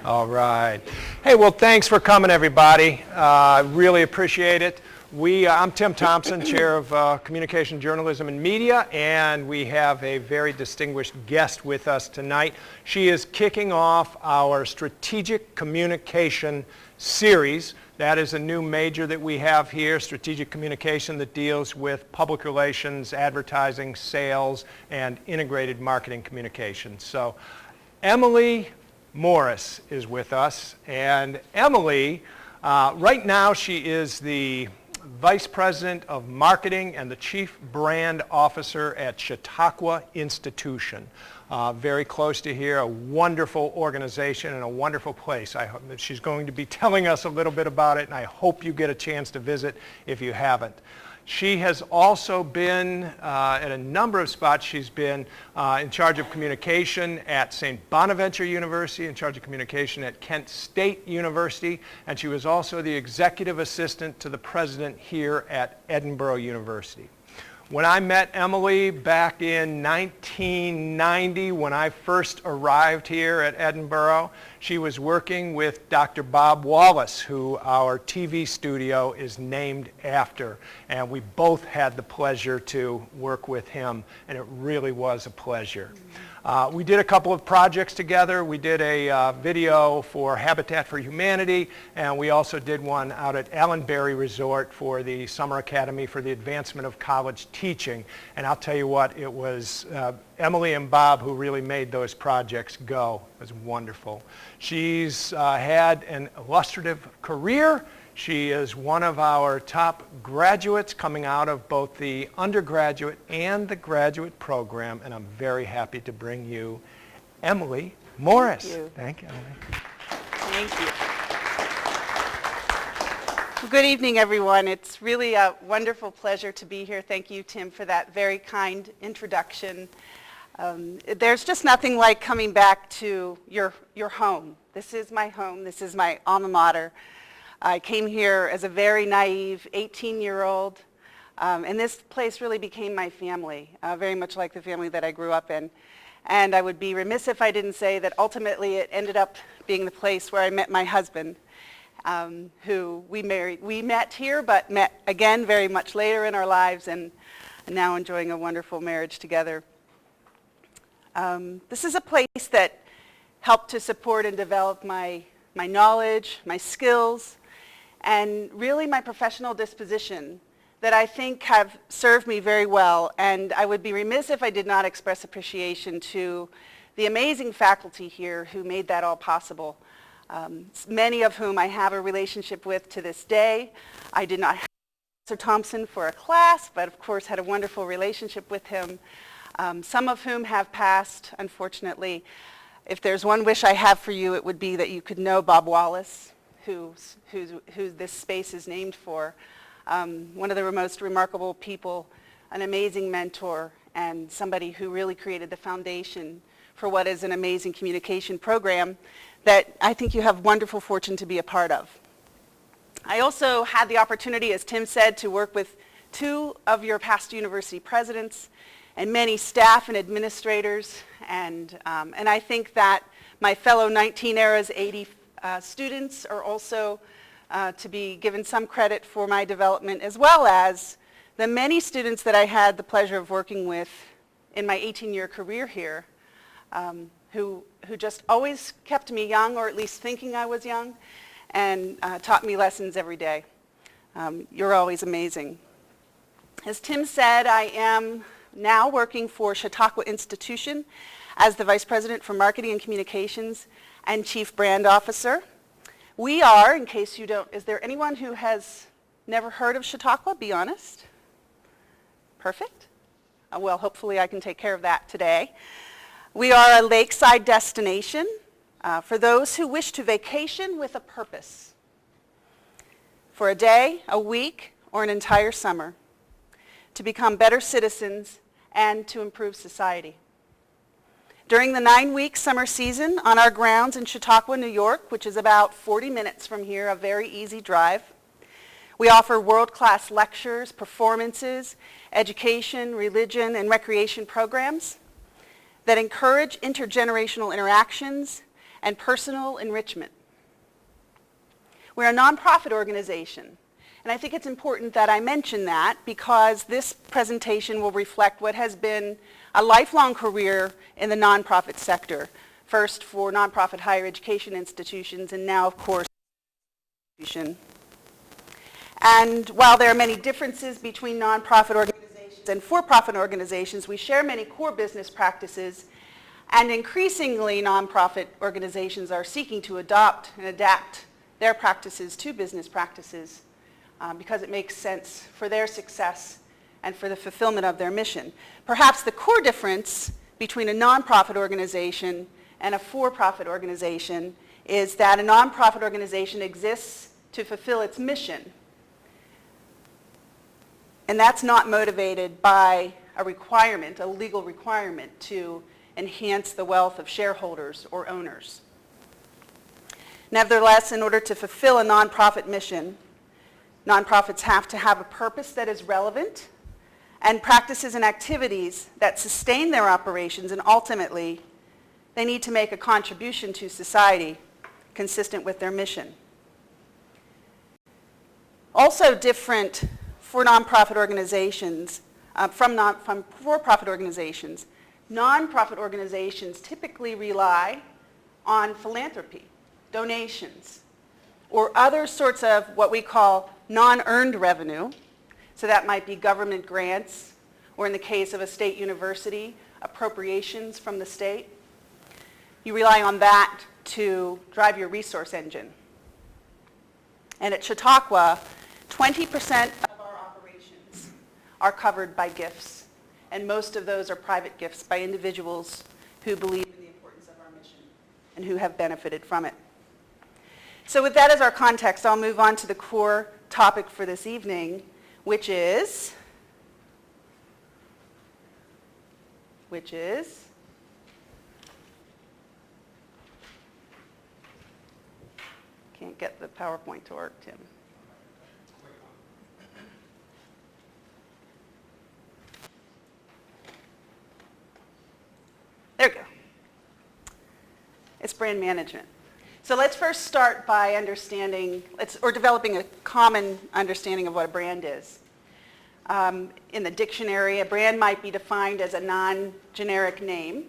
All right. Hey, well, thanks for coming, everybody. I really appreciate it. I'm Tim Thompson, Chair of Communication, Journalism, and Media, and we have a very distinguished guest with us tonight. She is kicking off our Strategic Communication series. That is a new major that we have here, Strategic Communication, that deals with public relations, advertising, sales, and integrated marketing communications. So, Emily Morris is with us, and Emily, right now she is the Vice President of Marketing and the Chief Brand Officer at Chautauqua Institution. Very close to here, a wonderful organization and a wonderful place. She's going to be telling us a little bit about it, and I hope you get a chance to visit if you haven't. She has also been at a number of spots. She's been in charge of communication at St. Bonaventure University, in charge of communication at Kent State University, and she was also the executive assistant to the president here at Edinboro University. When I met Emily back in 1990, when I first arrived here at Edinboro, she was working with Dr. Bob Wallace, who our TV studio is named after. And we both had the pleasure to work with him, and it really was a pleasure. We did a couple of projects together. We did a video for Habitat for Humanity, and we also did one out at Allenberry Resort for the Summer Academy for the Advancement of College Teaching. And I'll tell you what, it was Emily and Bob who really made those projects go. It was wonderful. She's had an illustrative career. She is one of our top graduates coming out of both the undergraduate and the graduate program, and I'm very happy to bring you Emily Morris. Thank you. Thank you, Emily. Thank you. Well, good evening, everyone. It's really a wonderful pleasure to be here. Thank you, Tim, for that very kind introduction. There's just nothing like coming back to your home. This is my home. This is my alma mater. I came here as a very naive 18-year-old, and this place really became my family, very much like the family that I grew up in. And I would be remiss if I didn't say that ultimately it ended up being the place where I met my husband, who we met here, but met again very much later in our lives, and now enjoying a wonderful marriage together. This is a place that helped to support and develop my knowledge, my skills, and really my professional disposition that I think have served me very well. And I would be remiss if I did not express appreciation to the amazing faculty here who made that all possible, many of whom I have a relationship with to this day. I did not have Professor Thompson for a class, but of course had a wonderful relationship with him, some of whom have passed, unfortunately. If there's one wish I have for you, it would be that you could know Bob Wallace, who this space is named for. One of the most remarkable people, an amazing mentor, and somebody who really created the foundation for what is an amazing communication program that I think you have wonderful fortune to be a part of. I also had the opportunity, as Tim said, to work with two of your past university presidents and many staff and administrators, and I think that my fellow 19 eras 80 students are also to be given some credit for my development, as well as the many students that I had the pleasure of working with in my 18-year career here, who just always kept me young, or at least thinking I was young, and taught me lessons every day. You're always amazing. As Tim said, I am now working for Chautauqua Institution as the Vice President for Marketing and Communications and Chief Brand Officer. We are, in case you don't, is there anyone who has never heard of Chautauqua? Be honest. Perfect. Well, hopefully I can take care of that today. We are a lakeside destination for those who wish to vacation with a purpose, for a day, a week, or an entire summer, to become better citizens and to improve society. During the 9-week summer season on our grounds in Chautauqua, New York, which is about 40 minutes from here, a very easy drive, we offer world-class lectures, performances, education, religion, and recreation programs that encourage intergenerational interactions and personal enrichment. We're a nonprofit organization, and I think it's important that I mention that because this presentation will reflect what has been a lifelong career in the nonprofit sector, first for nonprofit higher education institutions, and now, of course, institution. And while there are many differences between nonprofit organizations and for-profit organizations, we share many core business practices, and increasingly nonprofit organizations are seeking to adopt and adapt their practices to business practices because it makes sense for their success and for the fulfillment of their mission. Perhaps the core difference between a nonprofit organization and a for-profit organization is that a nonprofit organization exists to fulfill its mission. And that's not motivated by a requirement, a legal requirement to enhance the wealth of shareholders or owners. Nevertheless, in order to fulfill a nonprofit mission, nonprofits have to have a purpose that is relevant and practices and activities that sustain their operations, and ultimately, they need to make a contribution to society consistent with their mission. Also different for nonprofit organizations, from for-profit organizations, nonprofit organizations typically rely on philanthropy, donations, or other sorts of what we call non-earned revenue. So that might be government grants, or in the case of a state university, appropriations from the state. You rely on that to drive your resource engine. And at Chautauqua, 20% of our operations are covered by gifts, and most of those are private gifts by individuals who believe in the importance of our mission and who have benefited from it. So with that as our context, I'll move on to the core topic for this evening, which is can't get the PowerPoint to work, Tim. There we go. It's brand management. So let's first start by developing a common understanding of what a brand is. In the dictionary, a brand might be defined as a non-generic name,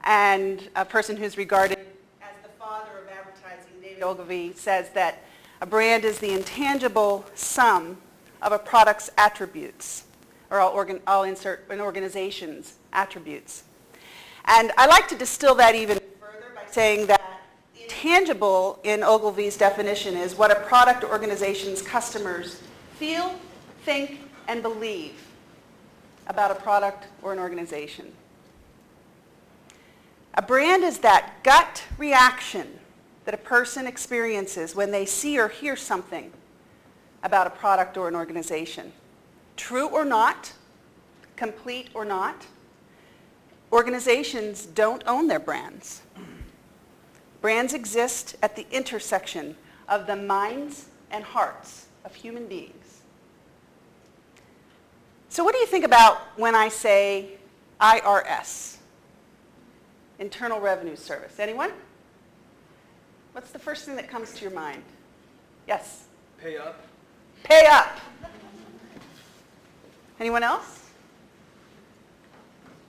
and a person who's regarded as the father of advertising, David Ogilvy, says that a brand is the intangible sum of a product's attributes, or I'll insert an organization's attributes. And I like to distill that even further by saying that the intangible in Ogilvy's definition is what a product or organization's customers feel, think, and believe about a product or an organization. A brand is that gut reaction that a person experiences when they see or hear something about a product or an organization. True or not, complete or not, organizations don't own their brands. Brands exist at the intersection of the minds and hearts of human beings. So what do you think about when I say IRS? Internal Revenue Service. Anyone? What's the first thing that comes to your mind? Yes? Pay up. Pay up. Anyone else?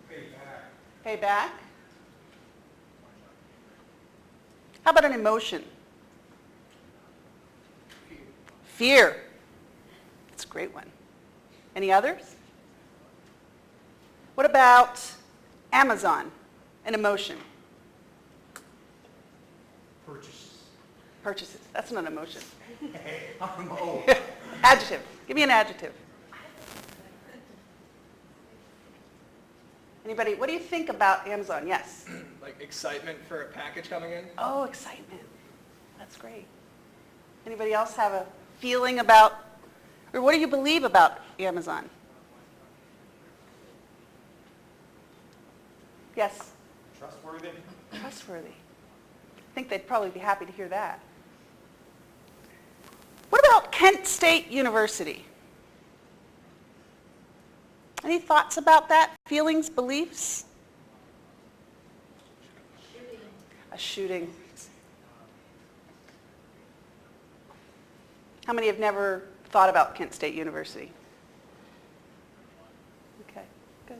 Pay back. Pay back. How about an emotion? Fear. That's a great one. Any others? What about Amazon? An emotion. Purchases. That's not an emotion. I'm old. Adjective. Give me an adjective. Anybody, what do you think about Amazon? Yes? Like excitement for a package coming in? Oh, excitement. That's great. Anybody else have a feeling about, or what do you believe about Amazon? Yes? Trustworthy. Trustworthy. I think they'd probably be happy to hear that. What about Kent State University? Any thoughts about that? Feelings, beliefs? a shooting. How many have never thought about Kent State University? Okay, good.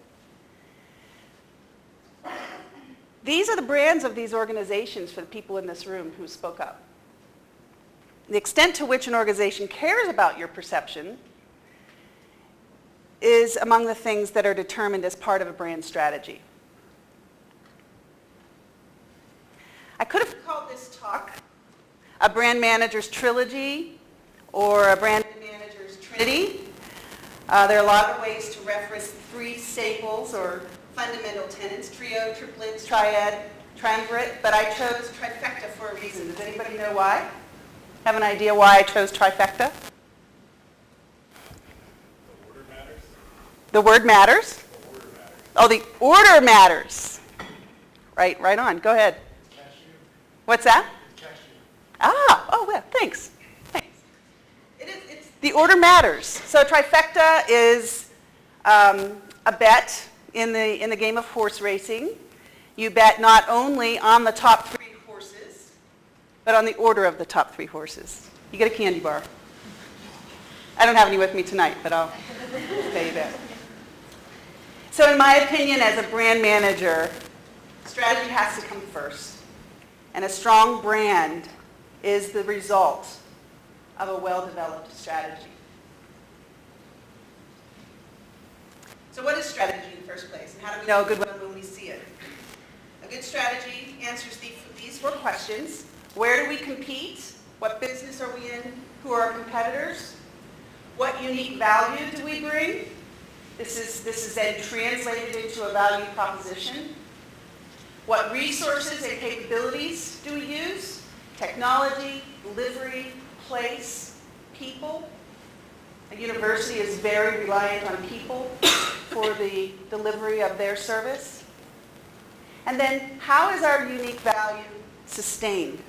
These are the brands of these organizations for the people in this room who spoke up. The extent to which an organization cares about your perception is among the things that are determined as part of a brand strategy. I could have called this talk a brand manager's trilogy or a brand manager's trinity. There are a lot of ways to reference three staples or fundamental tenets: trio, triplets, triad, triumvirate, but I chose trifecta for a reason. Does anybody know why? Have an idea why I chose trifecta? The word matters? The order matters. Oh, the order matters. Right on. Go ahead. Cashew. What's that? Cashew. Oh, well, thanks. It's the order matters. So trifecta is a bet in the game of horse racing. You bet not only on the top 3 horses, but on the order of the top 3 horses. You get a candy bar. I don't have any with me tonight, but I'll pay you that. So in my opinion, as a brand manager, strategy has to come first. And a strong brand is the result of a well-developed strategy. So what is strategy in the first place? And how do we know a good one when we see it? A good strategy answers these 4 questions. Where do we compete? What business are we in? Who are our competitors? What unique value do we bring? This is then translated into a value proposition. What resources and capabilities do we use? Technology, delivery, place, people. A university is very reliant on people for the delivery of their service. And then, how is our unique value sustained?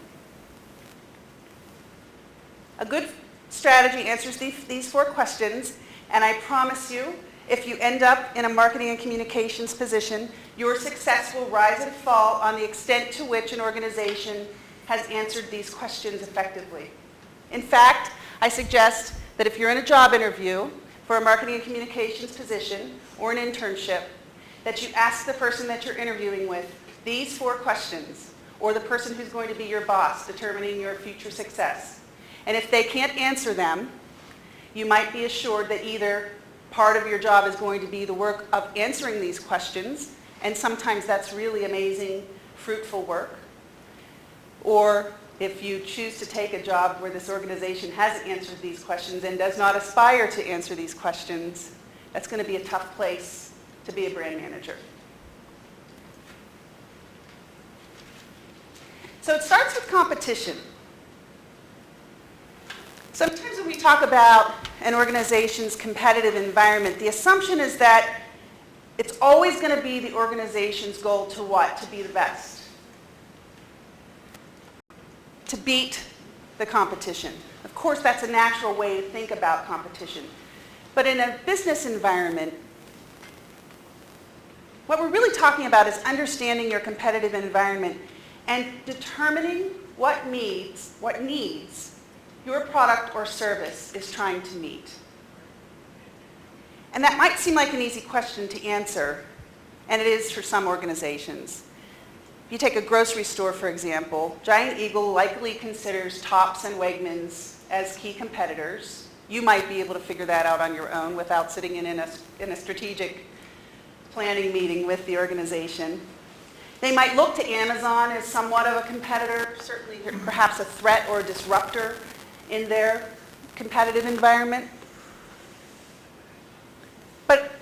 A good strategy answers these 4 questions, and I promise you, if you end up in a marketing and communications position, your success will rise and fall on the extent to which an organization has answered these questions effectively. In fact, I suggest that if you're in a job interview for a marketing and communications position or an internship, that you ask the person that you're interviewing with these 4 questions, or the person who's going to be your boss determining your future success. And if they can't answer them, you might be assured that either part of your job is going to be the work of answering these questions, and sometimes that's really amazing, fruitful work. Or if you choose to take a job where this organization has answered these questions and does not aspire to answer these questions, that's going to be a tough place to be a brand manager. So it starts with competition. Sometimes when we talk about an organization's competitive environment, the assumption is that it's always going to be the organization's goal to what? To be the best. To beat the competition. Of course, that's a natural way to think about competition. But in a business environment, what we're really talking about is understanding your competitive environment and determining what needs your product or service is trying to meet. And that might seem like an easy question to answer, and it is for some organizations. If you take a grocery store, for example, Giant Eagle likely considers Tops and Wegmans as key competitors. You might be able to figure that out on your own without sitting in a strategic planning meeting with the organization. They might look to Amazon as somewhat of a competitor, certainly perhaps a threat or a disruptor in their competitive environment. But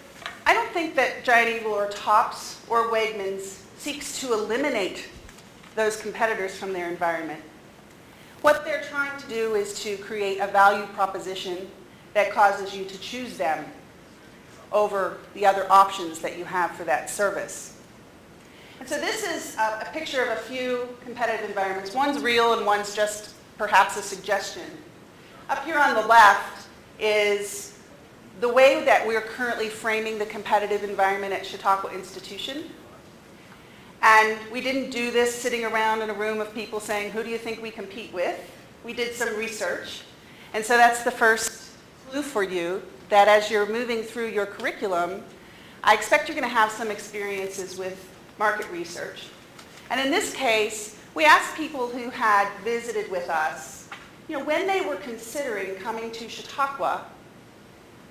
I don't think that Giant Eagle or Tops or Wegmans seeks to eliminate those competitors from their environment. What they're trying to do is to create a value proposition that causes you to choose them over the other options that you have for that service. And so this is a picture of a few competitive environments. One's real and one's just perhaps a suggestion. Up here on the left is the way that we're currently framing the competitive environment at Chautauqua Institution. And we didn't do this sitting around in a room of people saying, who do you think we compete with? We did some research. And so that's the first clue for you, that as you're moving through your curriculum, I expect you're going to have some experiences with market research. And in this case, we asked people who had visited with us, when they were considering coming to Chautauqua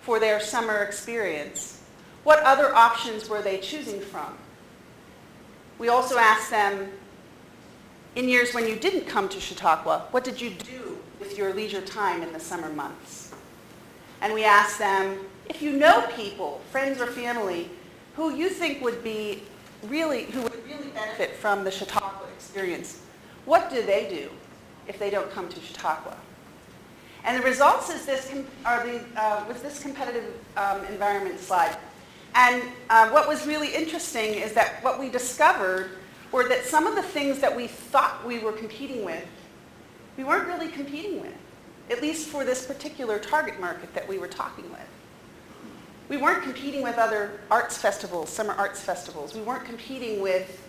for their summer experience, what other options were they choosing from? We also asked them, in years when you didn't come to Chautauqua, what did you do with your leisure time in the summer months? And we asked them, if you know people, friends or family, who you think would really benefit from the Chautauqua experience, what do they do if they don't come to Chautauqua? And the results was this competitive environment slide. And what was really interesting is that what we discovered were that some of the things that we thought we were competing with, we weren't really competing with, at least for this particular target market that we were talking with. We weren't competing with other arts festivals, summer arts festivals. We weren't competing with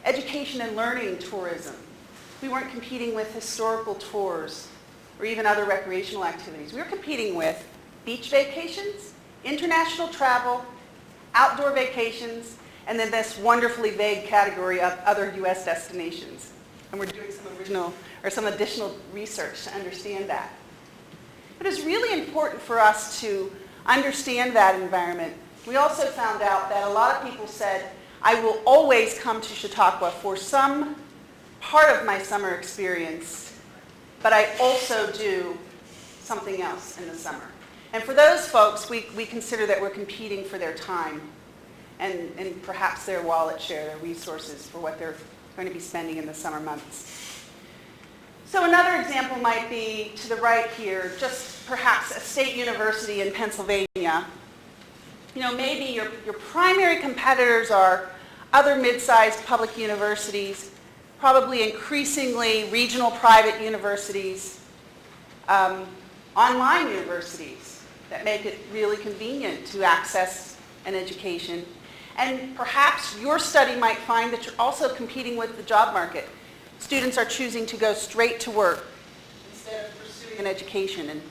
education and learning tourism. We weren't competing with historical tours or even other recreational activities. We were competing with beach vacations, international travel, outdoor vacations, and then this wonderfully vague category of other U.S. destinations. And we're doing some additional research to understand that. But it's really important for us to understand that environment. We also found out that a lot of people said, I will always come to Chautauqua for some part of my summer experience, but I also do something else in the summer. And for those folks, we consider that we're competing for their time and perhaps their wallet share, their resources for what they're going to be spending in the summer months. So another example might be to the right here, just perhaps a state university in Pennsylvania. Maybe your primary competitors are other mid-sized public universities, probably increasingly regional private universities, online universities that make it really convenient to access an education. And perhaps your study might find that you're also competing with the job market. Students are choosing to go straight to work instead of pursuing an education.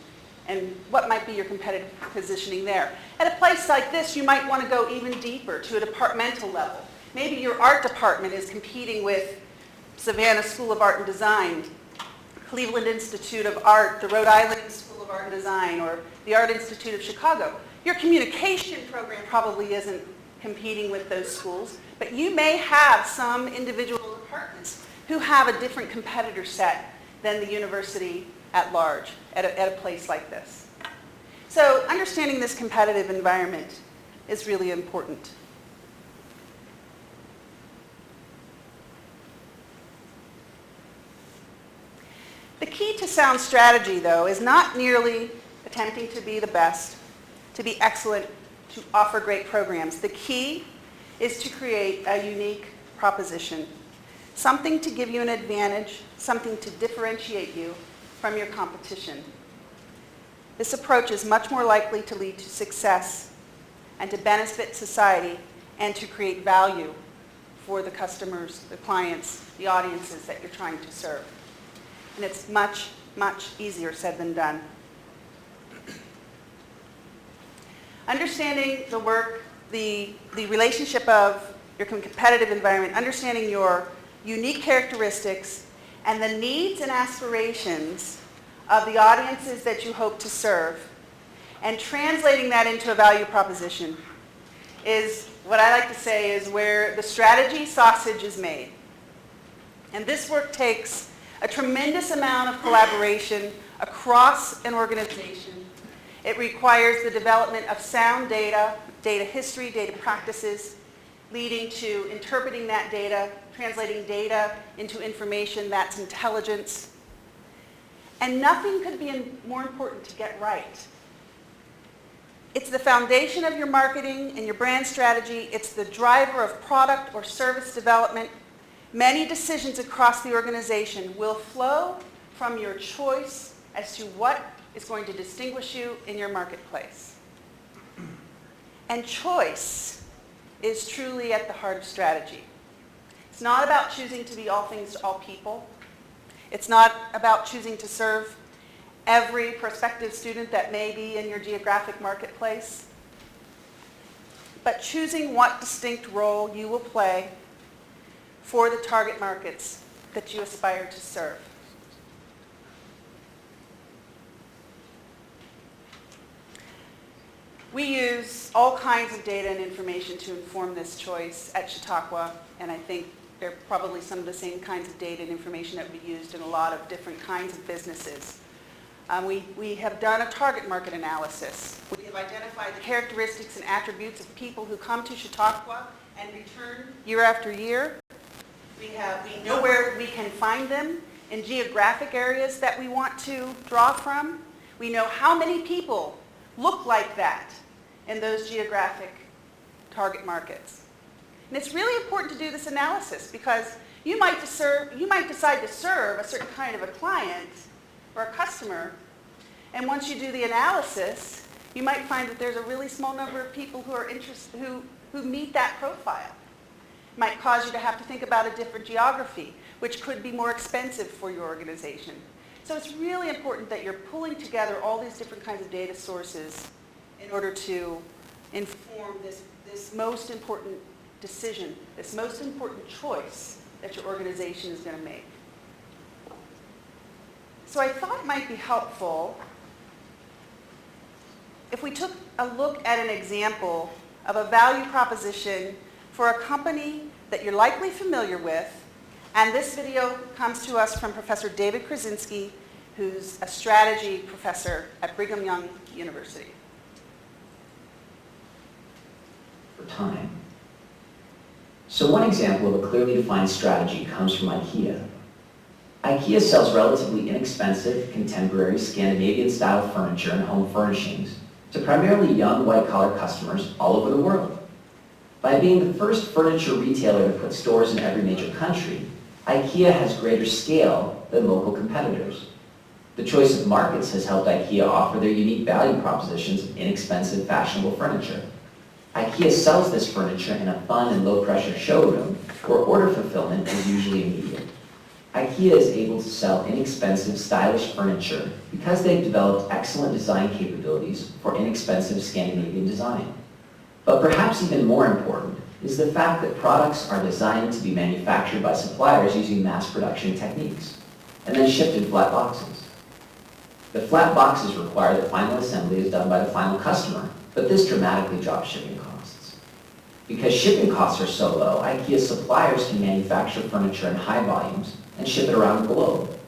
And what might be your competitive positioning there? At a place like this, you might want to go even deeper to a departmental level. Maybe your art department is competing with Savannah School of Art and Design, Cleveland Institute of Art, the Rhode Island School of Art and Design, or the Art Institute of Chicago. Your communication program probably isn't competing with those schools, but you may have some individual departments who have a different competitor set than the university at large at a place like this. So understanding this competitive environment is really important. The key to sound strategy, though, is not merely attempting to be the best, to be excellent, to offer great programs. The key is to create a unique proposition, something to give you an advantage, something to differentiate you from your competition. This approach is much more likely to lead to success and to benefit society and to create value for the customers, the clients, the audiences that you're trying to serve. And it's much, much easier said than done. Understanding the work, the relationship of your competitive environment, understanding your unique characteristics and the needs and aspirations of the audiences that you hope to serve, and translating that into a value proposition is what I like to say is where the strategy sausage is made. And this work takes a tremendous amount of collaboration across an organization. It requires the development of sound data, data history, data practices, leading to interpreting that data, translating data into information that's intelligence. And nothing could be more important to get right. It's the foundation of your marketing and your brand strategy. It's the driver of product or service development. Many decisions across the organization will flow from your choice as to what is going to distinguish you in your marketplace. And choice is truly at the heart of strategy. It's not about choosing to be all things to all people. It's not about choosing to serve every prospective student that may be in your geographic marketplace, but choosing what distinct role you will play for the target markets that you aspire to serve. We use all kinds of data and information to inform this choice at Chautauqua, and I think they're probably some of the same kinds of data and information that we used in a lot of different kinds of businesses. We have done a target market analysis. We have identified the characteristics and attributes of people who come to Chautauqua and return year after year. We know where we can find them in geographic areas that we want to draw from. We know how many people look like that in those geographic target markets. And it's really important to do this analysis because you might decide to serve a certain kind of a client or a customer, and once you do the analysis, you might find that there's a really small number of people who are who meet that profile. It might cause you to have to think about a different geography, which could be more expensive for your organization. So it's really important that you're pulling together all these different kinds of data sources in order to inform this most important decision, this most important choice that your organization is going to make. So I thought it might be helpful if we took a look at an example of a value proposition for a company that you're likely familiar with. And this video comes to us from Professor David Krasinski, who's a strategy professor at Brigham Young University. For time. So one example of a clearly defined strategy comes from IKEA. IKEA sells relatively inexpensive, contemporary, Scandinavian-style furniture and home furnishings to primarily young, white-collar customers all over the world. By being the first furniture retailer to put stores in every major country, IKEA has greater scale than local competitors. The choice of markets has helped IKEA offer their unique value propositions of inexpensive, fashionable furniture. IKEA sells this furniture in a fun and low-pressure showroom where order fulfillment is usually immediate. IKEA is able to sell inexpensive, stylish furniture because they've developed excellent design capabilities for inexpensive Scandinavian design. But perhaps even more important is the fact that products are designed to be manufactured by suppliers using mass production techniques and then shipped in flat boxes. The flat boxes require that final assembly is done by the final customer, but this dramatically drops shipping costs. Because shipping costs are so low, IKEA's suppliers can manufacture furniture in high volumes and ship it around the globe.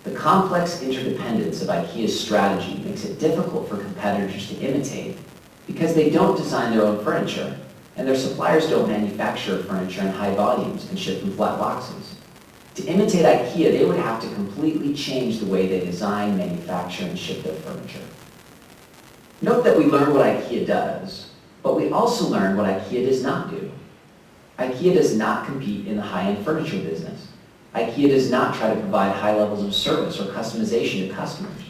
The complex interdependence of IKEA's strategy makes it difficult for competitors to imitate because they don't design their own furniture and their suppliers don't manufacture furniture in high volumes and ship in flat boxes. To imitate IKEA, they would have to completely change the way they design, manufacture, and ship their furniture. Note that we learn what IKEA does, but we also learn what IKEA does not do. IKEA does not compete in the high-end furniture business. IKEA does not try to provide high levels of service or customization to customers.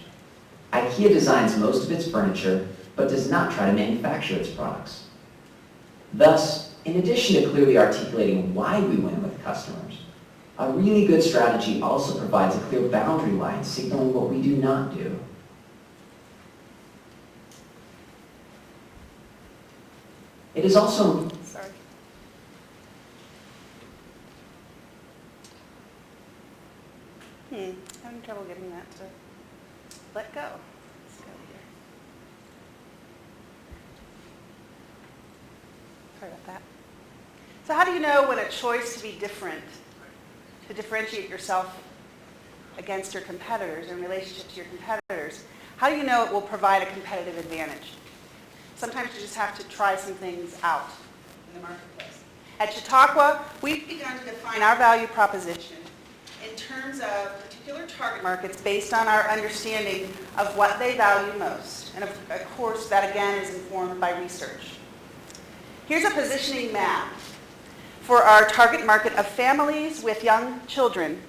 IKEA designs most of its furniture, but does not try to manufacture its products. Thus, in addition to clearly articulating why we win with customers, a really good strategy also provides a clear boundary line signaling what we do not do. It is also... Sorry. Having trouble getting that to let go. Let's go here. Sorry about that. So how do you know when a choice to be different, to differentiate yourself against your competitors, in relationship to your competitors, how do you know it will provide a competitive advantage? Sometimes you just have to try some things out in the marketplace. At Chautauqua, we've begun to define our value proposition in terms of particular target markets based on our understanding of what they value most. And of course, that again is informed by research. Here's a positioning map for our target market of families with young children.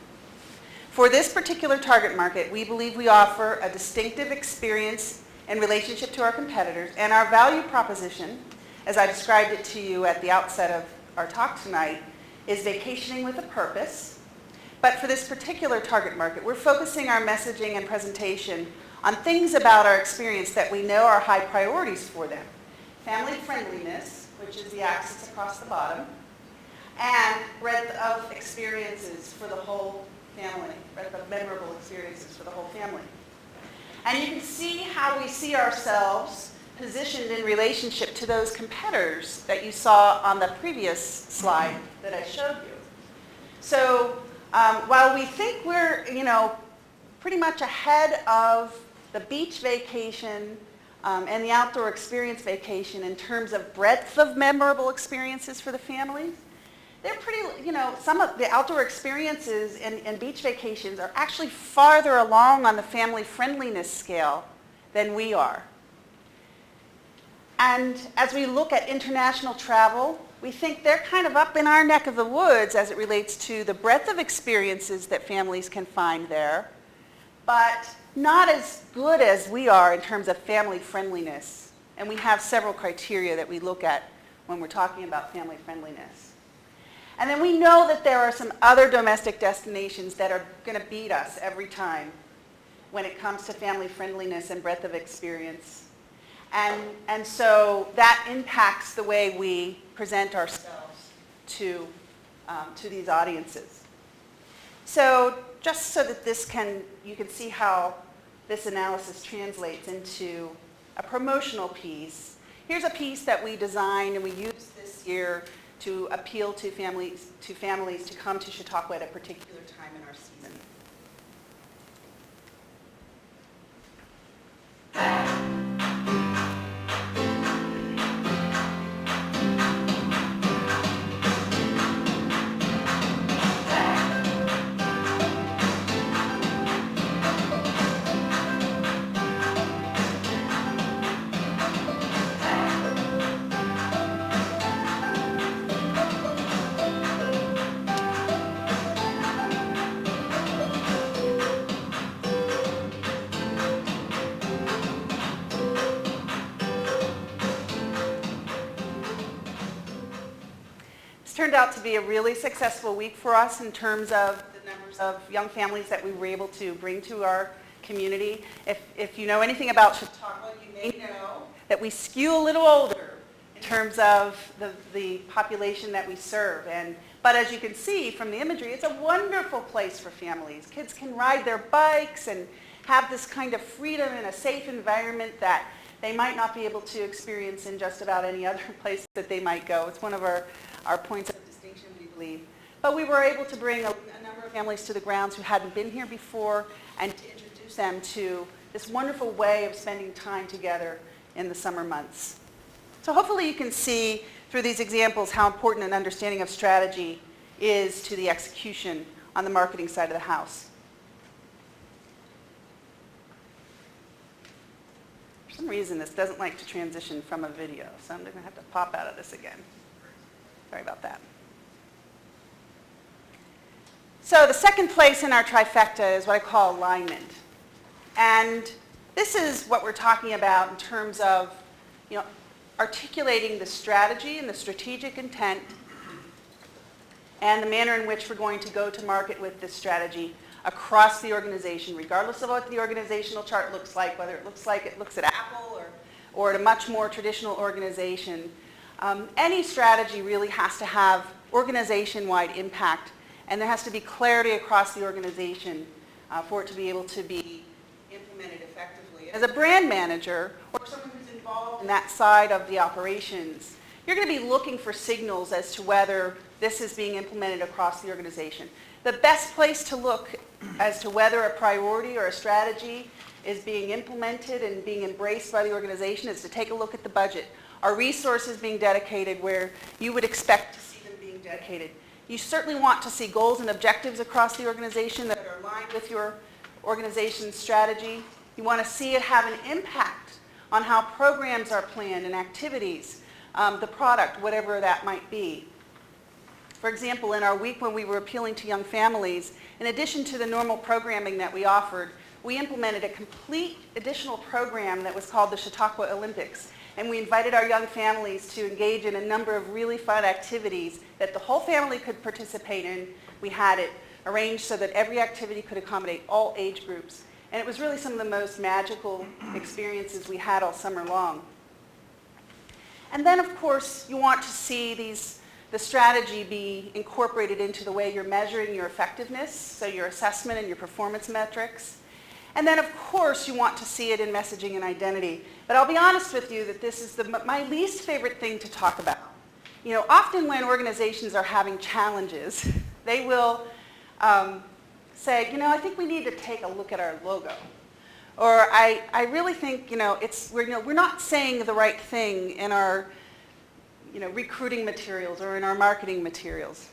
For this particular target market, we believe we offer a distinctive experience in relationship to our competitors, and our value proposition, as I described it to you at the outset of our talk tonight, is vacationing with a purpose. But for this particular target market, we're focusing our messaging and presentation on things about our experience that we know are high priorities for them. Family friendliness, which is the axis across the bottom, and breadth of experiences for the whole family, breadth of memorable experiences for the whole family. And you can see how we see ourselves positioned in relationship to those competitors that you saw on the previous slide that I showed you. So while we think we're, pretty much ahead of the beach vacation and the outdoor experience vacation in terms of breadth of memorable experiences for the families, they're pretty, some of the outdoor experiences and beach vacations are actually farther along on the family friendliness scale than we are. And as we look at international travel, we think they're kind of up in our neck of the woods as it relates to the breadth of experiences that families can find there, but not as good as we are in terms of family friendliness. And we have several criteria that we look at when we're talking about family friendliness. And then we know that there are some other domestic destinations that are going to beat us every time when it comes to family friendliness and breadth of experience. And so that impacts the way we present ourselves to these audiences. So just so that you can see how this analysis translates into a promotional piece, here's a piece that we designed and we used this year to appeal to families to come to Chautauqua at a particular time in our season. Turned out to be a really successful week for us in terms of the numbers of young families that we were able to bring to our community. If you know anything about Chautauqua, you may know that we skew a little older in terms of the population that we serve. But as you can see from the imagery, it's a wonderful place for families. Kids can ride their bikes and have this kind of freedom in a safe environment that they might not be able to experience in just about any other place that they might go. It's one of our points of distinction, we believe. But we were able to bring a number of families to the grounds who hadn't been here before and to introduce them to this wonderful way of spending time together in the summer months. So hopefully you can see through these examples how important an understanding of strategy is to the execution on the marketing side of the house. For some reason, this doesn't like to transition from a video, so I'm going to have to pop out of this again. Sorry about that. So the second place in our trifecta is what I call alignment. And this is what we're talking about in terms of, articulating the strategy and the strategic intent and the manner in which we're going to go to market with this strategy across the organization, regardless of what the organizational chart looks like, whether it looks like it looks at Apple or at a much more traditional organization. Any strategy really has to have organization-wide impact, and there has to be clarity across the organization for it to be able to be implemented effectively. As a brand manager or someone who's involved in that side of the operations, you're going to be looking for signals as to whether this is being implemented across the organization. The best place to look as to whether a priority or a strategy is being implemented and being embraced by the organization is to take a look at the budget. Are resources being dedicated where you would expect to see them being dedicated? You certainly want to see goals and objectives across the organization that are aligned with your organization's strategy. You want to see it have an impact on how programs are planned and activities, the product, whatever that might be. For example, in our week when we were appealing to young families, in addition to the normal programming that we offered, we implemented a complete additional program that was called the Chautauqua Olympics. And we invited our young families to engage in a number of really fun activities that the whole family could participate in. We had it arranged so that every activity could accommodate all age groups. And it was really some of the most magical experiences we had all summer long. And then, of course, you want to see the strategy be incorporated into the way you're measuring your effectiveness, so your assessment and your performance metrics. And then, of course, you want to see it in messaging and identity. But I'll be honest with you that this is my least favorite thing to talk about. You know, often when organizations are having challenges, they will say, you know, I think we need to take a look at our logo. Or I really think, you know, we're not saying the right thing in our, you know, recruiting materials or in our marketing materials.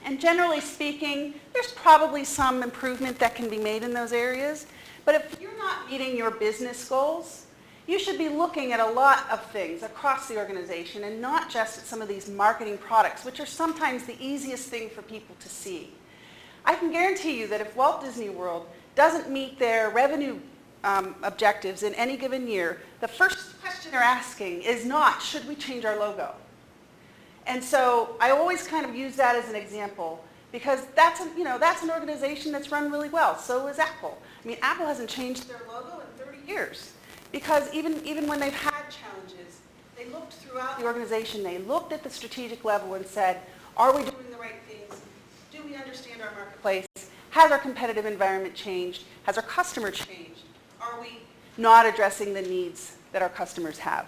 And generally speaking, there's probably some improvement that can be made in those areas. But if you're not meeting your business goals, you should be looking at a lot of things across the organization and not just at some of these marketing products, which are sometimes the easiest thing for people to see. I can guarantee you that if Walt Disney World doesn't meet their revenue objectives in any given year, the first question they're asking is not, should we change our logo? And so I always kind of use that as an example because that's an organization that's run really well. So is Apple. I mean, Apple hasn't changed their logo in 30 years because even when they've had challenges, they looked throughout the organization, they looked at the strategic level and said, are we doing the right things? Do we understand our marketplace? Has our competitive environment changed? Has our customer changed? Are we not addressing the needs that our customers have?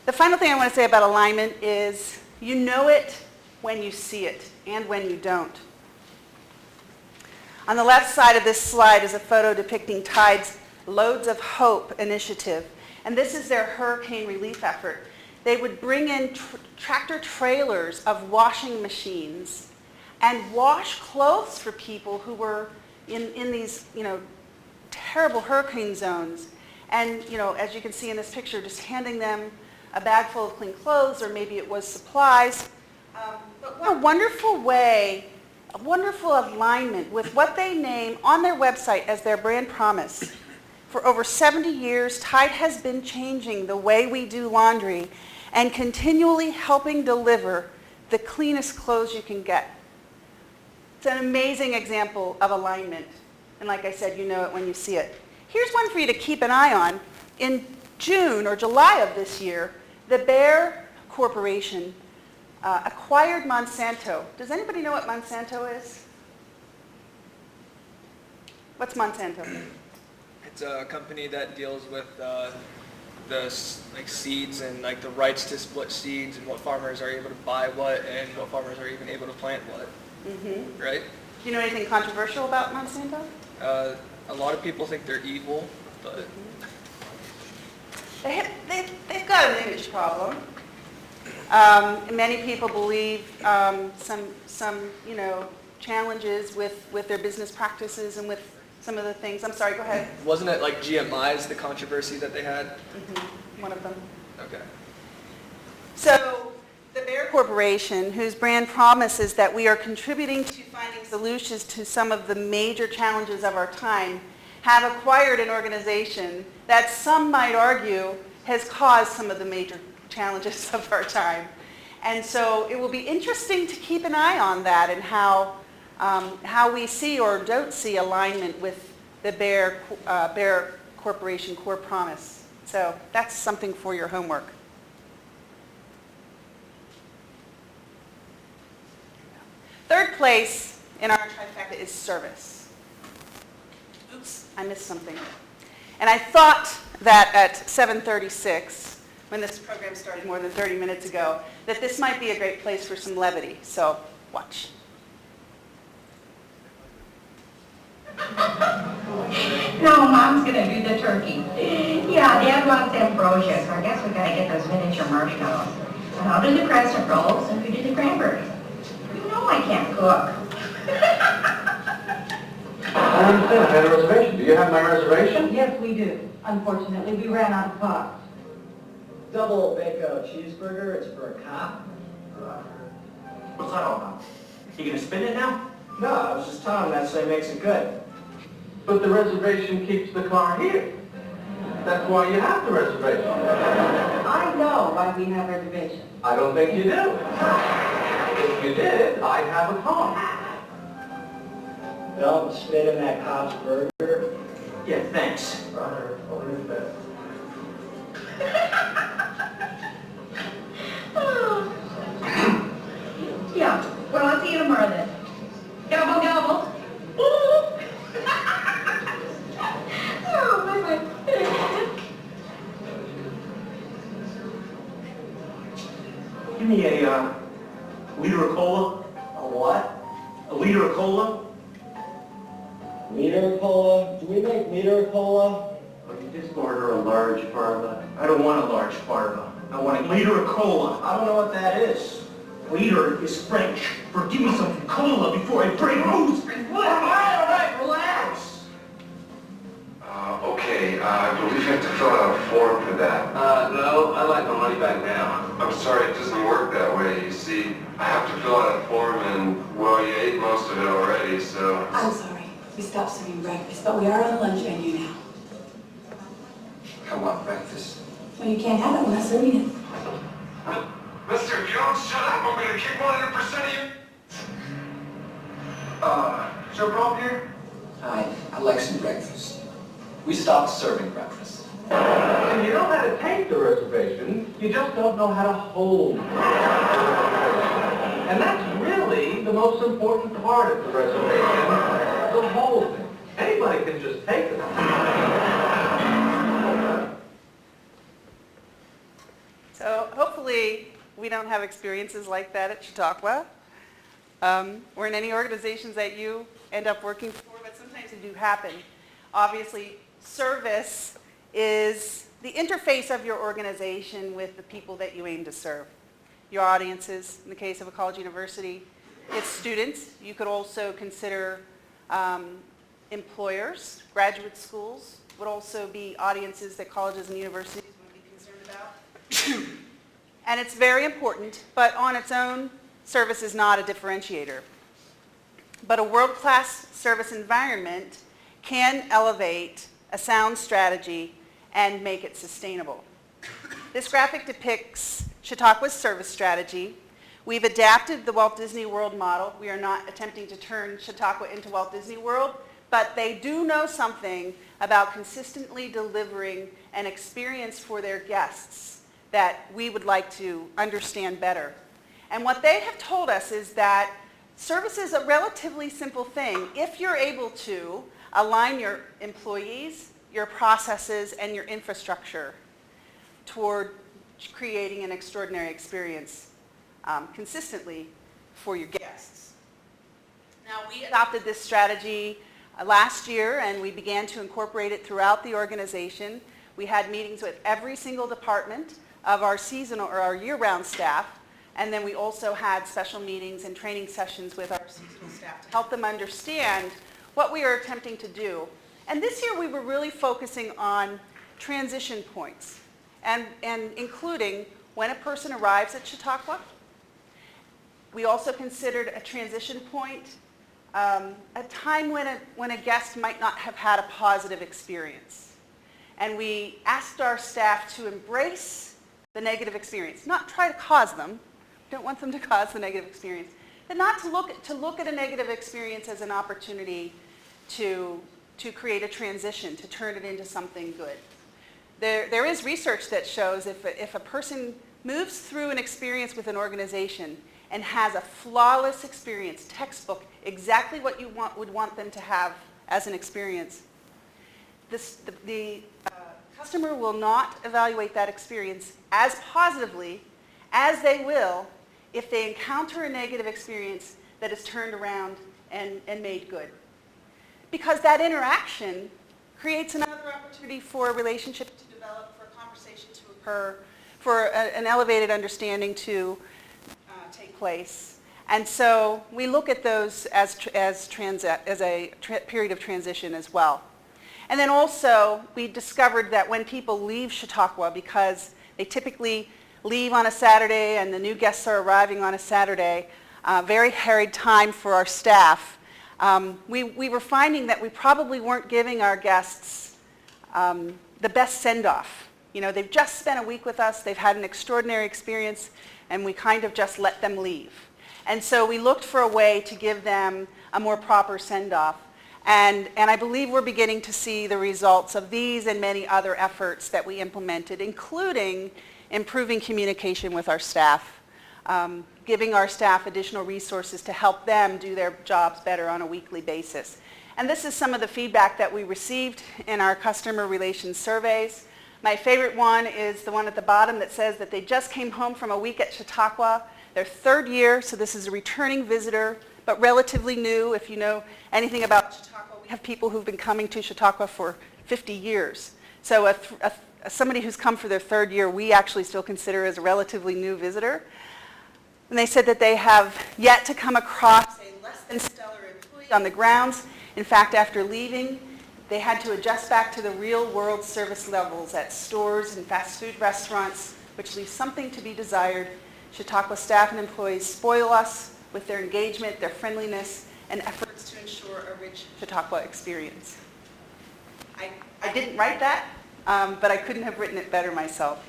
The final thing I want to say about alignment is you know it when you see it and when you don't. On the left side of this slide is a photo depicting Tide's Loads of Hope initiative, and this is their hurricane relief effort. They would bring in tractor trailers of washing machines and wash clothes for people who were in these, you know, terrible hurricane zones. And, you know, as you can see in this picture, just handing them a bag full of clean clothes, or maybe it was supplies. But what a wonderful way, a wonderful alignment with what they name on their website as their brand promise. For over 70 years, Tide has been changing the way we do laundry and continually helping deliver the cleanest clothes you can get. It's an amazing example of alignment. And like I said, you know it when you see it. Here's one for you to keep an eye on. In June or July of this year, the Bayer Corporation acquired Monsanto. Does anybody know what Monsanto is? What's Monsanto? It's a company that deals with the seeds and like the rights to split seeds and what farmers are able to buy what and what farmers are even able to plant what. Mm-hmm. Right? Do you know anything controversial about Monsanto? A lot of people think they're evil, but they've got an image problem. Many people believe some you know, challenges with their business practices and with some of the things. I'm sorry, go ahead. Wasn't it like GMI's, the controversy that they had? Mm-hmm. One of them. Okay. So the Bayer Corporation, whose brand promise is that we are contributing to finding solutions to some of the major challenges of our time, have acquired an organization that some might argue has caused some of the major challenges of our time. And so it will be interesting to keep an eye on that and how we see or don't see alignment with the Bayer Corporation core promise. So that's something for your homework. Third place in our trifecta is service. Oops, I missed something. And I thought that at 7:36, when this program started more than 30 minutes ago, that this might be a great place for some levity. So watch. No, Mom's gonna do the turkey. Yeah, Dad wants ambrosia, so I guess we gotta get those miniature marshmallows. And I'll do the crescent rolls and you do the cranberries. You know I can't cook. I understand. I had a reservation. Do you have my reservation? Yes, we do. Unfortunately, we ran out of pucks. Double bacon cheeseburger, it's for a cop. What's that all about? You gonna spin it now? No, I was just telling him that so he makes it good. But the reservation keeps the car here. That's why you have the reservation. I know why we have reservations. I don't think you do. If you did, I'd have a car. Don't spit in that cop's burger. Yeah, thanks. Brother, over his bed. Yeah, well, I'll see you tomorrow then. Gobble, gobble. Oh, bye-bye. Give me a liter of cola. A what? A liter of cola. Liter of cola? Do we make liter of cola? Oh, you just order a large farva. I don't want a large farva. I want a liter of cola. I don't know what that is. Liter is French for give me some cola before I break loose. All right, relax. Okay, I believe you have to fill out a form for that. No, I'd like my money back now. I'm sorry, it doesn't work that way. You see, I have to fill out a form and, well, you ate most of it already, so... I'm sorry. We stopped serving breakfast, but we are on the lunch menu now. I want breakfast. Well, you can't have it, we're not serving it. Mister, if you don't shut up, I'm gonna kick 100% of you. Is there a problem here? I'd like some breakfast. We stopped serving breakfast. And you know how to take the reservation, you just don't know how to hold the reservation. And that's really the most important part of the reservation, the holding. Anybody can just take it. So hopefully we don't have experiences like that at Chautauqua or in any organizations that you end up working for, but sometimes they do happen. Obviously, service is the interface of your organization with the people that you aim to serve. Your audiences, in the case of a college university, it's students. You could also consider employers. Graduate schools would also be audiences that colleges and universities would be concerned about. And it's very important, but on its own, service is not a differentiator. But a world-class service environment can elevate a sound strategy and make it sustainable. This graphic depicts Chautauqua's service strategy. We've adapted the Walt Disney World model. We are not attempting to turn Chautauqua into Walt Disney World, but they do know something about consistently delivering an experience for their guests that we would like to understand better. And what they have told us is that service is a relatively simple thing if you're able to align your employees, your processes, and your infrastructure toward creating an extraordinary experience consistently for your guests. Now, we adopted this strategy last year, and we began to incorporate it throughout the organization. We had meetings with every single department of our seasonal or our year-round staff, and then we also had special meetings and training sessions with our seasonal staff to help them understand what we are attempting to do. And this year we were really focusing on transition points and including when a person arrives at Chautauqua. We also considered a transition point, a time when a guest might not have had a positive experience. And we asked our staff to embrace the negative experience, not try to cause them. Don't want them to cause the negative experience, but not to look at a negative experience as an opportunity to create a transition, to turn it into something good. There is research that shows if a person moves through an experience with an organization and has a flawless experience, textbook, exactly what you would want them to have as an experience, the customer will not evaluate that experience as positively as they will if they encounter a negative experience that is turned around and made good. Because that interaction creates another opportunity for a relationship to develop, for a conversation to occur, for an elevated understanding to take place. And so we look at those as a period of transition as well. And then also, we discovered that when people leave Chautauqua, because they typically leave on a Saturday and the new guests are arriving on a Saturday, very harried time for our staff, We were finding that we probably weren't giving our guests the best send-off. You know, they've just spent a week with us, they've had an extraordinary experience, and we kind of just let them leave. And so we looked for a way to give them a more proper send-off. And I believe we're beginning to see the results of these and many other efforts that we implemented, including improving communication with our staff, giving our staff additional resources to help them do their jobs better on a weekly basis. And this is some of the feedback that we received in our customer relations surveys. My favorite one is the one at the bottom that says that they just came home from a week at Chautauqua, their third year, so this is a returning visitor, but relatively new. If you know anything about Chautauqua, we have people who've been coming to Chautauqua for 50 years. So somebody who's come for their third year, we actually still consider as a relatively new visitor. And they said that they have yet to come across a less than stellar employee on the grounds. In fact, after leaving, they had to adjust back to the real world service levels at stores and fast food restaurants, which leaves something to be desired. Chautauqua staff and employees spoil us with their engagement, their friendliness, and efforts to ensure a rich Chautauqua experience. I didn't write that, but I couldn't have written it better myself.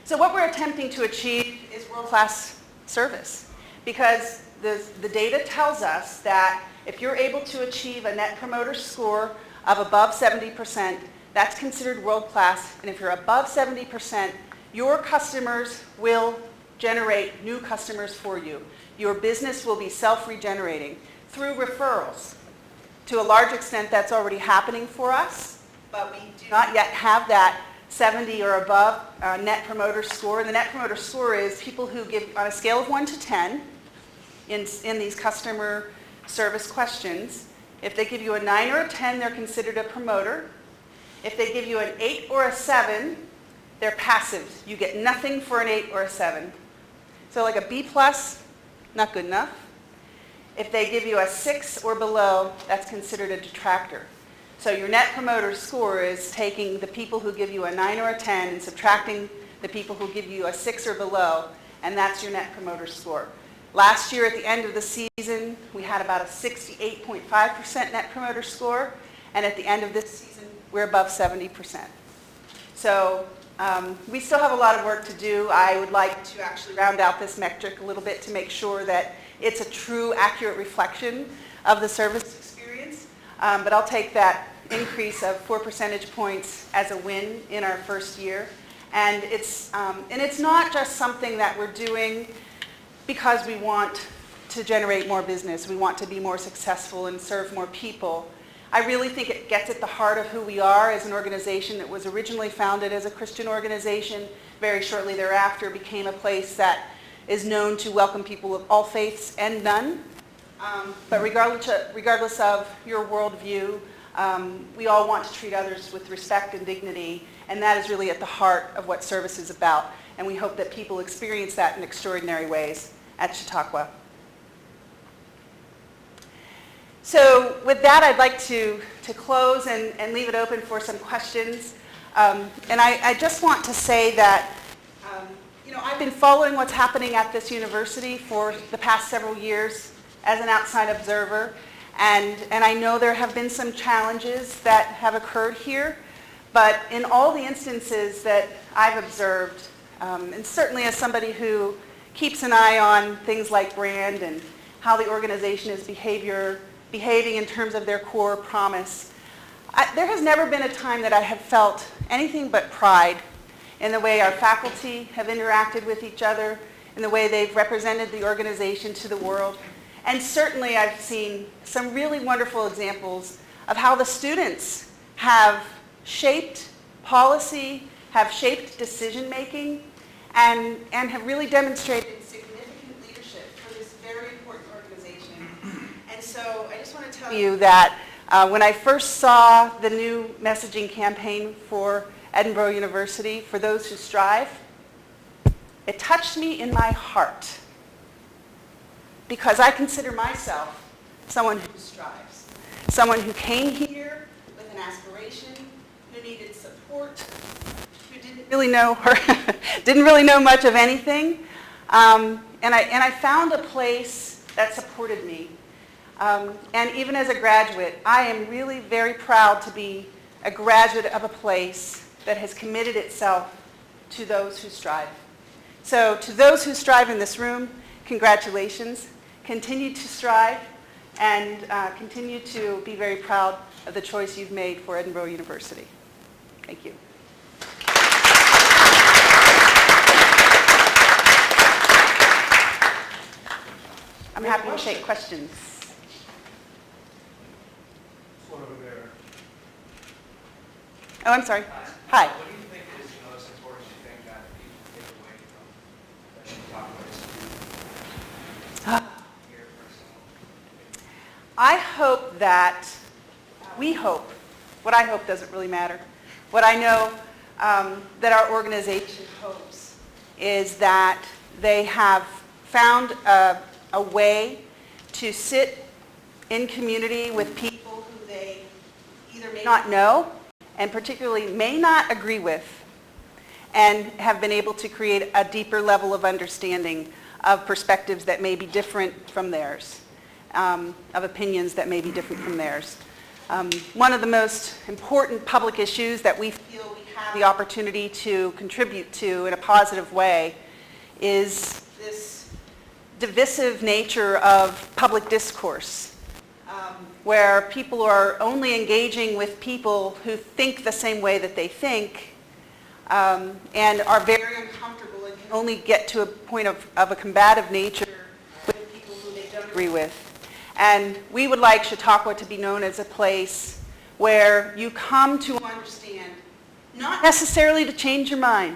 So what we're attempting to achieve is world-class service, because the data tells us that if you're able to achieve a Net Promoter Score of above 70%, that's considered world-class, and if you're above 70%, your customers will generate new customers for you. Your business will be self-regenerating through referrals. To a large extent, that's already happening for us, but we do not yet have that 70 or above Net Promoter Score. And the Net Promoter Score is people who give, on a scale of 1 to 10, in these customer service questions, if they give you a 9 or a 10, they're considered a promoter. If they give you an 8 or a 7, they're passive. You get nothing for an 8 or a 7. So like a B+, not good enough. If they give you a 6 or below, that's considered a detractor. So your Net Promoter Score is taking the people who give you a 9 or a 10 and subtracting the people who give you a 6 or below, and that's your Net Promoter Score. Last year at the end of the season, we had about a 68.5% Net Promoter Score, and at the end of this season, we're above 70%. So we still have a lot of work to do. I would like to actually round out this metric a little bit to make sure that it's a true, accurate reflection of the service experience, but I'll take that increase of 4 percentage points as a win in our first year. And it's not just something that we're doing because we want to generate more business. We want to be more successful and serve more people. I really think it gets at the heart of who we are as an organization that was originally founded as a Christian organization, very shortly thereafter became a place that is known to welcome people of all faiths and none. But regardless of your worldview, we all want to treat others with respect and dignity, and that is really at the heart of what service is about. And we hope that people experience that in extraordinary ways at Chautauqua. So with that, I'd like to close and leave it open for some questions. And I just want to say that I've been following what's happening at this university for the past several years as an outside observer. And I know there have been some challenges that have occurred here. But in all the instances that I've observed, and certainly as somebody who keeps an eye on things like brand and how the organization is behaving in terms of their core promise, there has never been a time that I have felt anything but pride in the way our faculty have interacted with each other, in the way they've represented the organization to the world. And certainly I've seen some really wonderful examples of how the students have shaped policy, have shaped decision-making, and have really demonstrated significant leadership for this very important organization. And so I just want to tell you that when I first saw the new messaging campaign for Edinboro University, for those who strive, it touched me in my heart, because I consider myself someone who strives, someone who came here with an aspiration, who needed support, who didn't really know much of anything, and I found a place that supported me. And even as a graduate, I am really very proud to be a graduate of a place that has committed itself to those who strive. So to those who strive in this room, congratulations. Continue to strive and continue to be very proud of the choice you've made for Edinboro University. Thank you. I'm happy to take questions. One over there. Oh, I'm sorry. Hi. What do you think is the most important thing that people take away from that you talk about here personally? I hope that, we hope, what I hope doesn't really matter. What I know that our organization hopes is that they have found a way to sit in community with people who they either may not know and particularly may not agree with, and have been able to create a deeper level of understanding of perspectives that may be different from theirs, of opinions that may be different from theirs. One of the most important public issues that we feel we have the opportunity to contribute to in a positive way is this divisive nature of public discourse, where people are only engaging with people who think the same way that they think, and are very uncomfortable and can only get to a point of a combative nature with people who they don't agree with. And we would like Chautauqua to be known as a place where you come to understand, not necessarily to change your mind.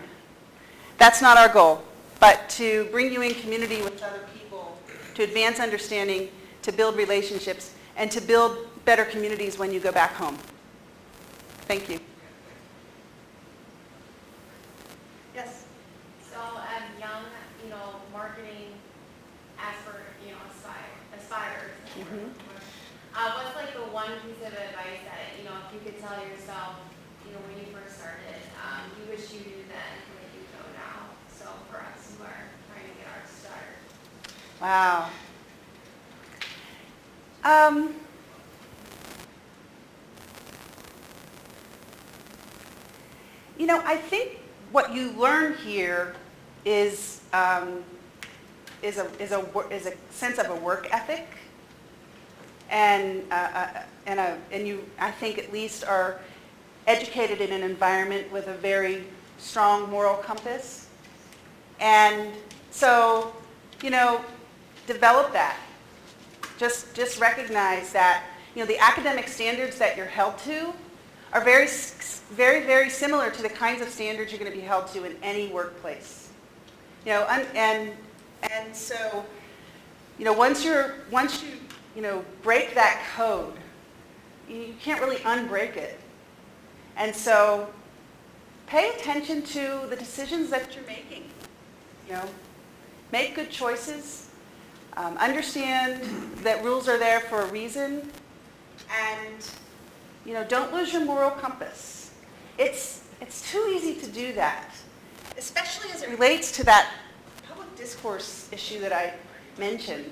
That's not our goal, but to bring you in community with other people, to advance understanding, to build relationships, and to build better communities when you go back home. Thank you. Yes? So as young, marketing aspires. What's like the one piece of advice that, if you could tell yourself, when you first started, you wish you knew then what you know now? So for us who are trying to get our start. Wow. I think what you learn here is a sense of a work ethic, and you, I think, at least are educated in an environment with a very strong moral compass, and so develop that. Just recognize that the academic standards that you're held to are very, very, very similar to the kinds of standards you're going to be held to in any workplace. And so once you break that code, you can't really unbreak it. And so pay attention to the decisions that you're making. Make good choices. Understand that rules are there for a reason, and don't lose your moral compass. It's too easy to do that, especially as it relates to that public discourse issue that I mentioned.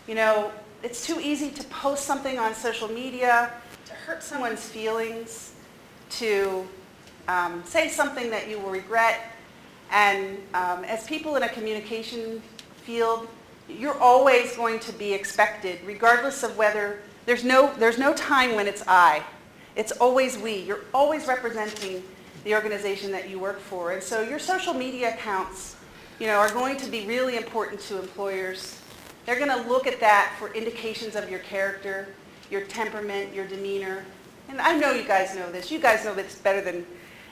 It's too easy to post something on social media, to hurt someone's feelings, to say something that you will regret. And as people in a communication field, you're always going to be expected, regardless of whether there's no time when it's I. It's always we. You're always representing the organization that you work for. And so your social media accounts, are going to be really important to employers. They're going to look at that for indications of your character, your temperament, your demeanor. And I know you guys know this. You guys know this better than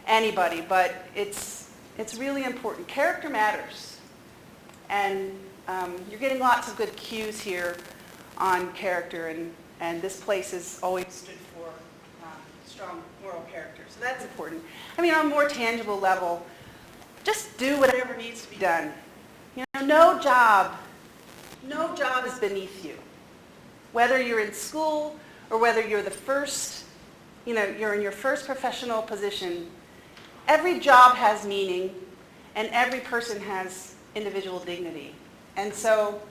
anybody, but it's really important. Character matters. And you're getting lots of good cues here on character, and this place has always stood for strong moral character. So that's important. On a more tangible level, just do whatever needs to be done. No job is beneath you. Whether you're in school or whether you're the first, you're in your first professional position, every job has meaning and every person has individual dignity. And so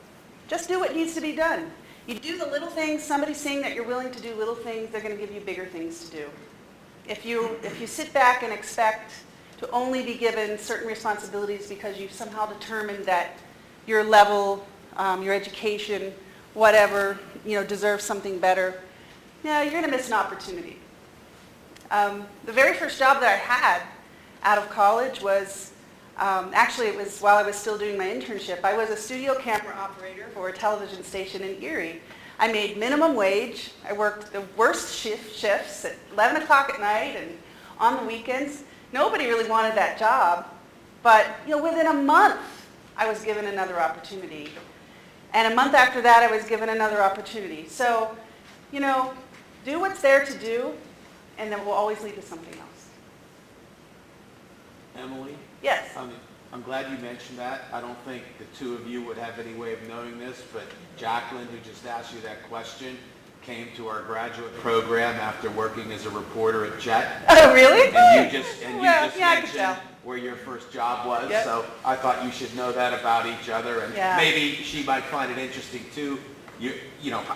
just do what needs to be done. You do the little things, somebody's seeing that you're willing to do little things, they're going to give you bigger things to do. If you sit back and expect to only be given certain responsibilities because you've somehow determined that your level, your education, whatever, deserves something better, you're going to miss an opportunity. The very first job that I had out of college was, actually it was while I was still doing my internship. I was a studio camera operator for a television station in Erie. I made minimum wage. I worked the worst shifts at 11 o'clock at night and on the weekends. Nobody really wanted that job, but within a month I was given another opportunity. And a month after that I was given another opportunity. So, do what's there to do, and then we'll always lead to something else. Emily? Yes. I'm glad you mentioned that. I don't think the two of you would have any way of knowing this, but Jacqueline, who just asked you that question, came to our graduate program after working as a reporter at Jet. Oh, really? And you just I could mentioned tell. where your first job was, Yep. so I thought you should know that about each other, and Yeah. maybe she might find it interesting too,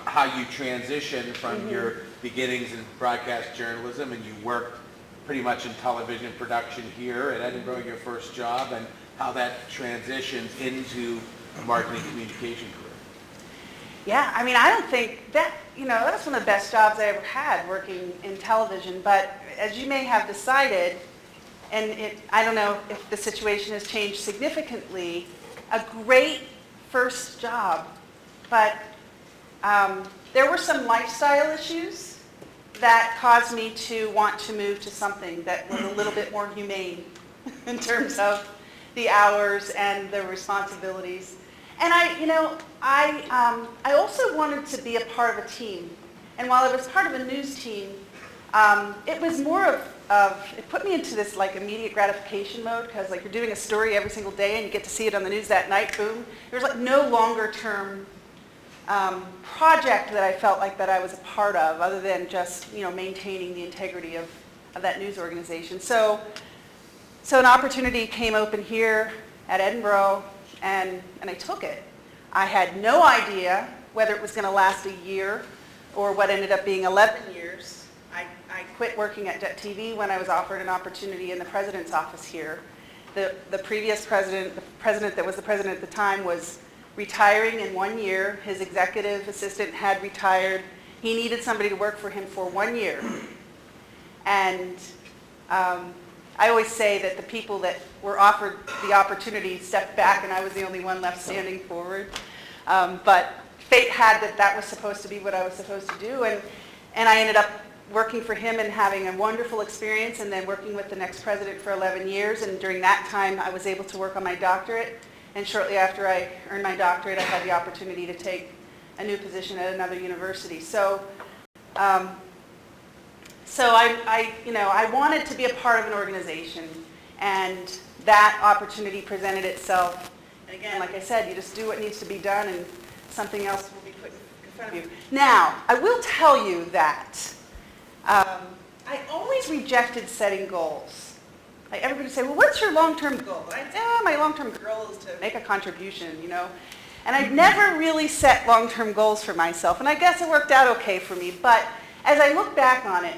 how you transitioned from your beginnings in broadcast journalism, and you worked pretty much in television production here at Edinboro, your first job, and how that transitions into a marketing communication career. Yeah, I don't think that, that was one of the best jobs I ever had, working in television. But as you may have decided, and I don't know if the situation has changed significantly, a great first job. But there were some lifestyle issues that caused me to want to move to something that was a little bit more humane in terms of the hours and the responsibilities. And I also wanted to be a part of a team. And while I was part of a news team, it was more of it put me into this immediate gratification mode, because you're doing a story every single day and you get to see it on the news that night, boom. There's no longer term project that I felt that I was a part of, other than just maintaining the integrity of that news organization. So an opportunity came open here at Edinboro, and I took it. I had no idea whether it was going to last a year or what ended up being 11 years. I quit working at Jet TV when I was offered an opportunity in the president's office here. The previous president, the president that was the president at the time, was retiring in 1 year. His executive assistant had retired. He needed somebody to work for him for 1 year. And I always say that the people that were offered the opportunity stepped back, and I was the only one left standing forward. But fate had that was supposed to be what I was supposed to do, and I ended up working for him and having a wonderful experience, and then working with the next president for 11 years. And during that time, I was able to work on my doctorate. And shortly after I earned my doctorate, I had the opportunity to take a new position at another university. So I wanted to be a part of an organization, and that opportunity presented itself. And again, like I said, you just do what needs to be done, and something else will be put in front of you. Now, I will tell you that I always rejected setting goals. Everybody would say, well, what's your long-term goal? And I'd say, my long-term goal is to make a contribution, And I'd never really set long-term goals for myself, and I guess it worked out okay for me. But as I look back on it,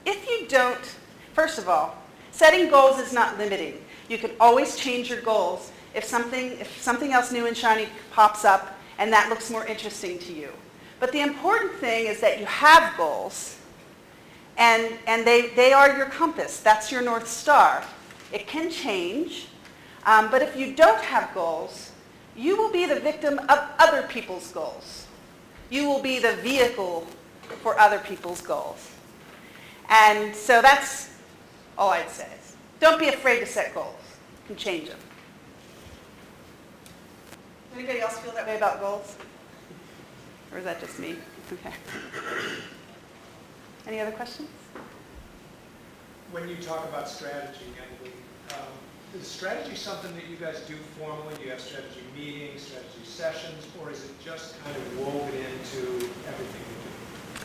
if you don't, first of all, setting goals is not limiting. You can always change your goals if something else new and shiny pops up and that looks more interesting to you. But the important thing is that you have goals, and they are your compass. That's your North Star. It can change, but if you don't have goals, you will be the victim of other people's goals. You will be the vehicle for other people's goals. And so that's all I'd say. Don't be afraid to set goals. You can change them. Does anybody else feel that way about goals? Or is that just me? Okay. Any other questions? When you talk about strategy, Emily, is strategy something that you guys do formally? Do you have strategy meetings, strategy sessions, or is it just kind of woven into everything you do?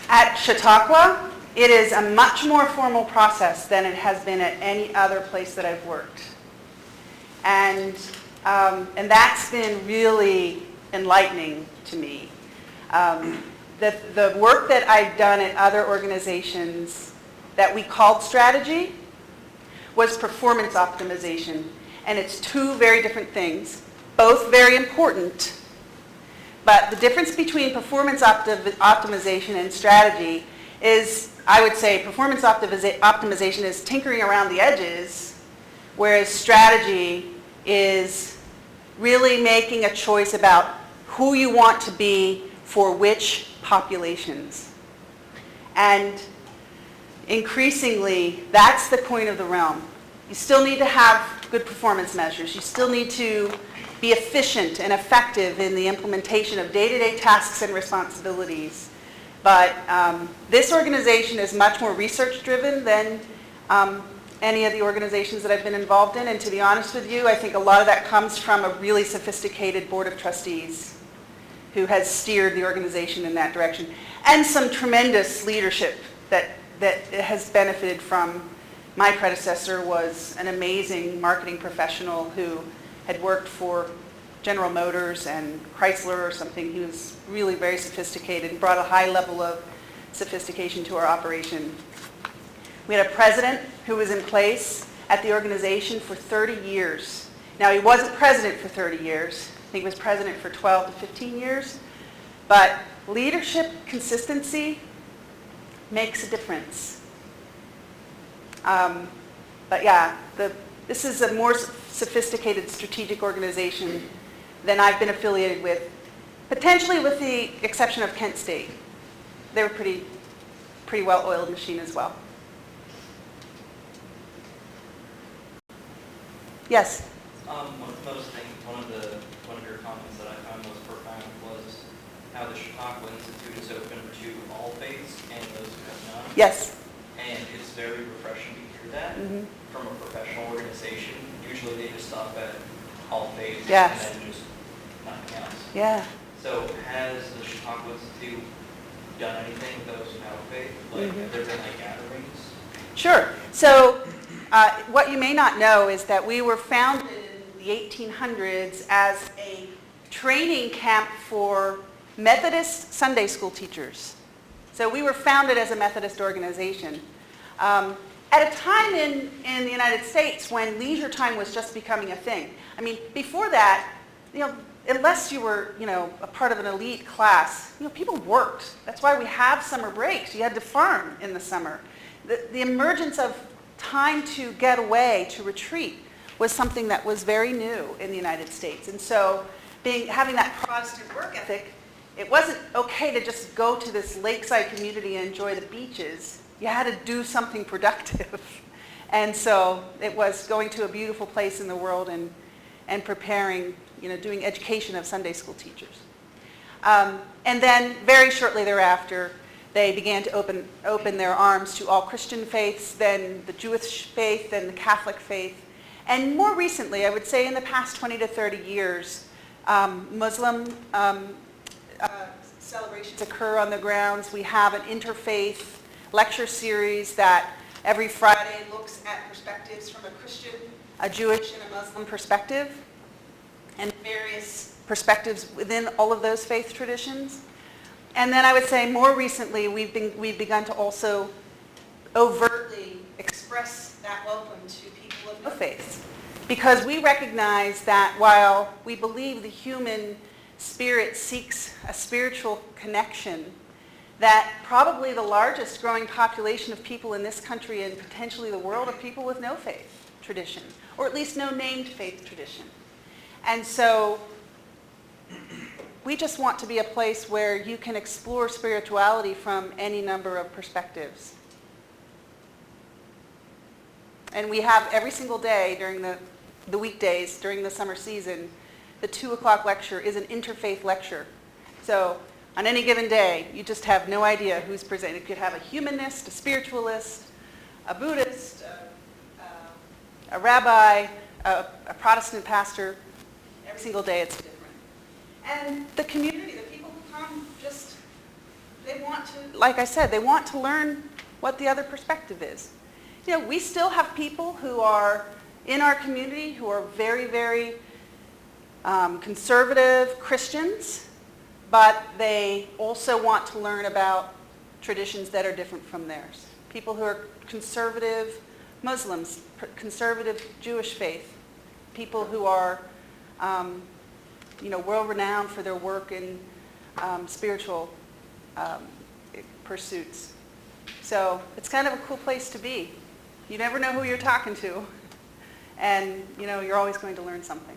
At Chautauqua, it is a much more formal process than it has been at any other place that I've worked. And that's been really enlightening to me. The work that I've done at other organizations that we called strategy was performance optimization. And it's two very different things, both very important. But the difference between performance optimization and strategy is, I would say, performance optimization is tinkering around the edges, whereas strategy is really making a choice about who you want to be for which populations. And increasingly, that's the coin of the realm. You still need to have good performance measures. You still need to be efficient and effective in the implementation of day-to-day tasks and responsibilities. But this organization is much more research-driven than any of the organizations that I've been involved in. And to be honest with you, I think a lot of that comes from a really sophisticated board of trustees who has steered the organization in that direction. And some tremendous leadership that has benefited from. My predecessor was an amazing marketing professional who had worked for General Motors and Chrysler or something. He was really very sophisticated and brought a high level of sophistication to our operation. We had a president who was in place at the organization for 30 years. Now, he wasn't president for 30 years. I think he was president for 12 to 15 years. But leadership consistency makes a difference. But yeah, this is a more sophisticated strategic organization than I've been affiliated with, potentially with the exception of Kent State. They were pretty well-oiled machine as well. Yes? One of your comments that I found most profound was how the Chautauqua Institute is open to all faiths and those who have none. Yes. And it's very refreshing to hear that from a professional organization. Usually they just stop at all faiths and then just nothing else. Yeah. So has the Chautauqua Institute done anything with those who have faith? Like, have there been like gatherings? Sure. So what you may not know is that we were founded in the 1800s as a training camp for Methodist Sunday school teachers. So we were founded as a Methodist organization. At a time in the United States when leisure time was just becoming a thing. I mean, before that, unless you were, a part of an elite class, people worked. That's why we have summer breaks. You had to farm in the summer. The emergence of time to get away, to retreat, was something that was very new in the United States. And so having that Protestant work ethic, it wasn't okay to just go to this lakeside community and enjoy the beaches. You had to do something productive. And so it was going to a beautiful place in the world and preparing, doing education of Sunday school teachers. And then very shortly thereafter, they began to open their arms to all Christian faiths, then the Jewish faith, then the Catholic faith. And more recently, I would say in the past 20 to 30 years, Muslim celebrations occur on the grounds. We have an interfaith lecture series that every Friday looks at perspectives from a Christian, a Jewish, and a Muslim perspective, and various perspectives within all of those faith traditions. And then I would say more recently, we've begun to also overtly express that welcome to people of no faiths, because we recognize that while we believe the human spirit seeks a spiritual connection, that probably the largest growing population of people in this country and potentially the world are people with no faith tradition, or at least no named faith tradition. And so we just want to be a place where you can explore spirituality from any number of perspectives. And we have every single day during the weekdays, during the summer season, the 2 o'clock lecture is an interfaith lecture. So on any given day, you just have no idea who's presenting. You could have a humanist, a spiritualist, a Buddhist, a rabbi, a Protestant pastor. Every single day it's different. And the community, the people who come, they want to, like I said, they want to learn what the other perspective is. We still have people who are in our community who are very, very conservative Christians, but they also want to learn about traditions that are different from theirs. People who are conservative Muslims, conservative Jewish faith, people who are world-renowned for their work in spiritual pursuits. So it's kind of a cool place to be. You never know who you're talking to, and you're always going to learn something.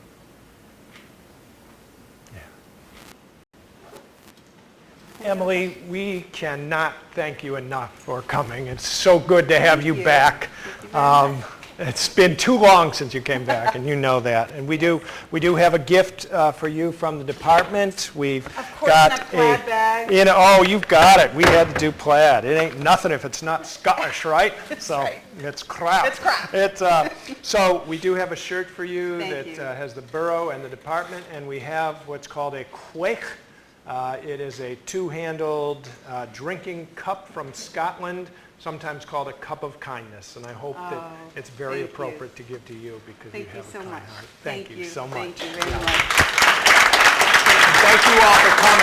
Emily, we cannot thank you enough for coming. It's so good to have you back. It's been too long since you came back, and you know that. And we do have a gift for you from the department. We've got a plaid bag. You've got it. We had to do plaid. It ain't nothing if it's not Scottish, right? Right. It's crap. It's crap. So we do have a shirt for you Thank that you. has the borough and the department, and we have what's called a quaich. It is a two-handled drinking cup from Scotland, sometimes called a cup of kindness, and I hope that it's very thank appropriate to give to you because you have a kind heart. Thank you so much. Thank you very much. Thank you all for coming.